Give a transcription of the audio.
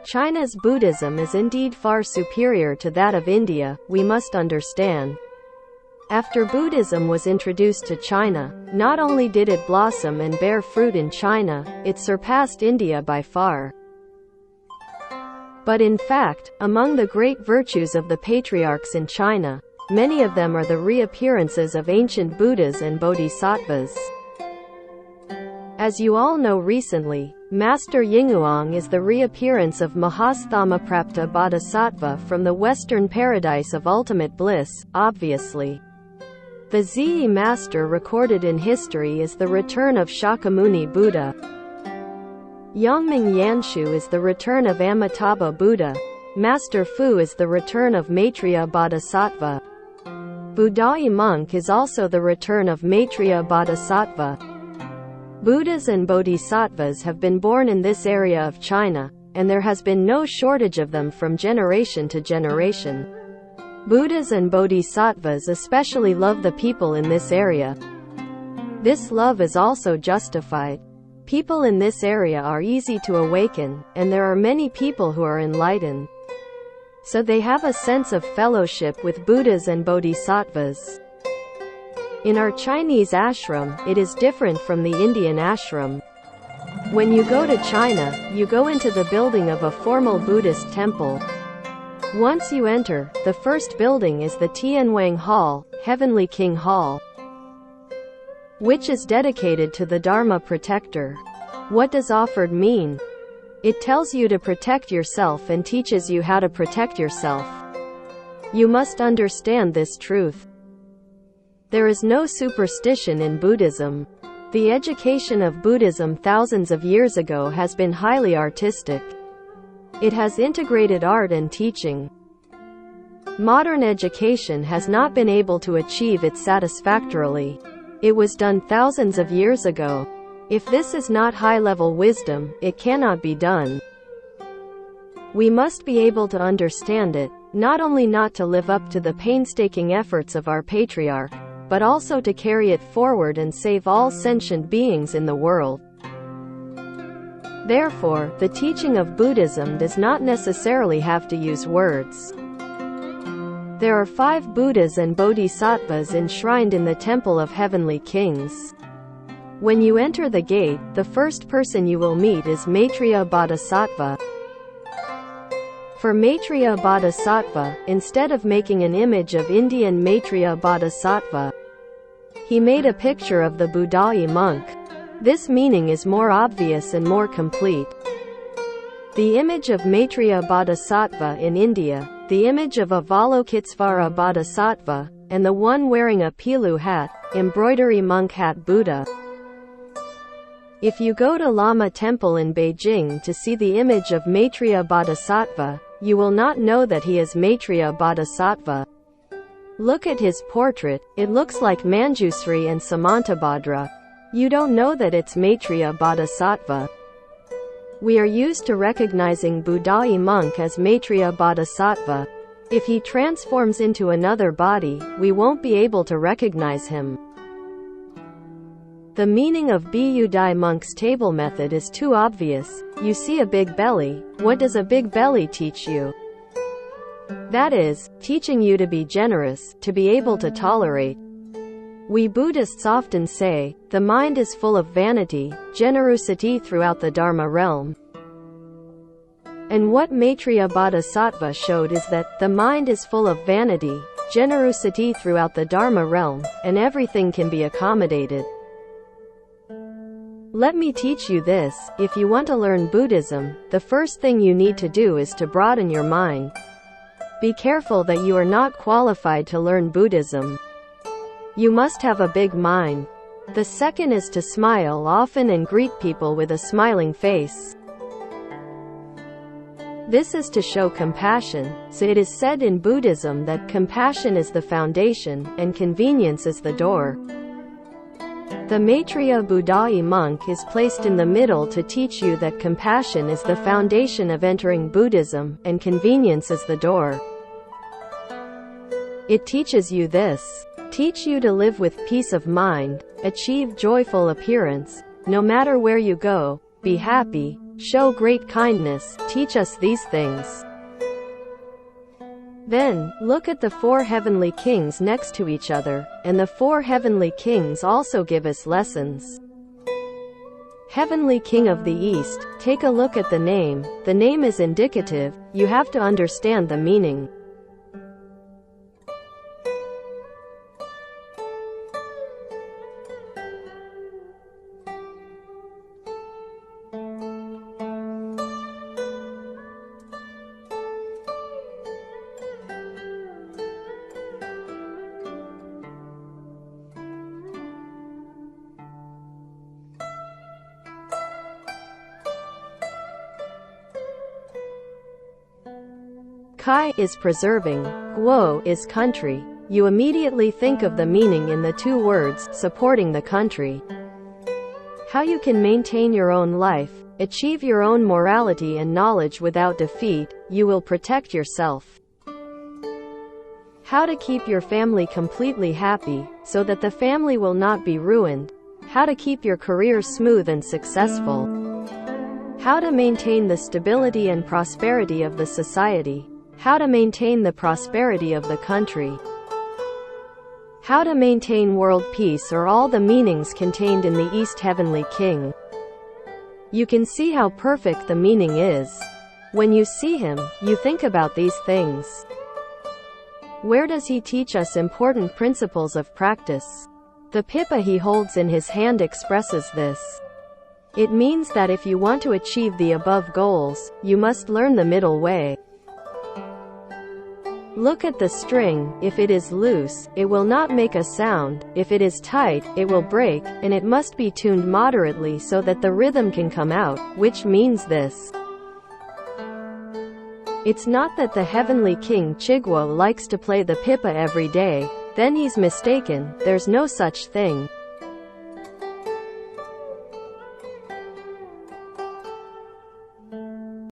China's Buddhism is indeed far superior to that of India, we must understand. After Buddhism was introduced to China, not only did it blossom and bear fruit in China, it surpassed India by far. But in fact, among the great virtues of the patriarchs in China, many of them are the reappearances of ancient Buddhas and Bodhisattvas. As you all know, recently, Master Yinguang is the reappearance of Mahasthamaprapta Bodhisattva from the Western paradise of ultimate bliss, obviously. The Zi Master recorded in history is the return of Shakyamuni Buddha. Yangming Yanshu is the return of Amitabha Buddha. Master Fu is the return of Maitreya Bodhisattva. Buddhayi monk is also the return of Maitreya Bodhisattva. Buddhas and Bodhisattvas have been born in this area of China, and there has been no shortage of them from generation to generation. Buddhas and Bodhisattvas especially love the people in this area. This love is also justified. People in this area are easy to awaken, and there are many people who are enlightened. So they have a sense of fellowship with Buddhas and Bodhisattvas. In our Chinese ashram, it is different from the Indian ashram. When you go to China, you go into the building of a formal Buddhist temple. Once you enter, the first building is the Tianwang Hall, Heavenly King Hall, which is dedicated to the Dharma protector. What does offered mean? It tells you to protect yourself and teaches you how to protect yourself. You must understand this truth. There is no superstition in Buddhism. The education of Buddhism thousands of years ago has been highly artistic. It has integrated art and teaching. Modern education has not been able to achieve it satisfactorily. It was done thousands of years ago. If this is not high-level wisdom, it cannot be done. We must be able to understand it, not only not to live up to the painstaking efforts of our patriarch, but also to carry it forward and save all sentient beings in the world. Therefore, the teaching of Buddhism does not necessarily have to use words. There are 5 Buddhas and Bodhisattvas enshrined in the Temple of Heavenly Kings. When you enter the gate, the first person you will meet is Maitreya Bodhisattva. For Maitreya Bodhisattva, instead of making an image of Indian Maitreya Bodhisattva, he made a picture of the Buddhayi monk. This meaning is more obvious and more complete. The image of Maitreya Bodhisattva in India, the image of Avalokitesvara Bodhisattva, and the one wearing a pilu hat, embroidery monk hat Buddha. If you go to Lama Temple in Beijing to see the image of Maitreya Bodhisattva, you will not know that he is Maitreya Bodhisattva. Look at his portrait, it looks like Manjusri and Samantabhadra. You don't know that it's Maitreya Bodhisattva. We are used to recognizing Buddhayi monk as Maitreya Bodhisattva. If he transforms into another body, we won't be able to recognize him. The meaning of Buyudai monk's table method is too obvious. You see a big belly. What does a big belly teach you? That is, teaching you to be generous, to be able to tolerate. We Buddhists often say, the mind is full of vanity, generosity throughout the Dharma realm. And what Maitreya Bodhisattva showed is that, the mind is full of vanity, generosity throughout the Dharma realm, and everything can be accommodated. Let me teach you this, if you want to learn Buddhism, the first thing you need to do is to broaden your mind. Be careful that you are not qualified to learn Buddhism. You must have a big mind. The second is to smile often and greet people with a smiling face. This is to show compassion, so it is said in Buddhism that compassion is the foundation, and convenience is the door. The Maitreya Buddhayi monk is placed in the middle to teach you that compassion is the foundation of entering Buddhism, and convenience is the door. It teaches you this. Teach you to live with peace of mind, achieve joyful appearance, no matter where you go, be happy, show great kindness, teach us these things. Then, look at the 4 heavenly kings next to each other, and the 4 heavenly kings also give us lessons. Heavenly King of the East, take a look at the name. The name is indicative, you have to understand the meaning. Kai is preserving, Guo is country. You immediately think of the meaning in the 2 words, supporting the country. How you can maintain your own life, achieve your own morality and knowledge without defeat, you will protect yourself. How to keep your family completely happy, so that the family will not be ruined. How to keep your career smooth and successful. How to maintain the stability and prosperity of the society. How to maintain the prosperity of the country. How to maintain world peace are all the meanings contained in the East Heavenly King. You can see how perfect the meaning is. When you see him, you think about these things. Where does he teach us important principles of practice? The pippa he holds in his hand expresses this. It means that if you want to achieve the above goals, you must learn the middle way. Look at the string. If it is loose, it will not make a sound. If it is tight, it will break, and it must be tuned moderately so that the rhythm can come out, which means this. It's not that the Heavenly King Chiguo likes to play the pippa every day, then he's mistaken, there's no such thing.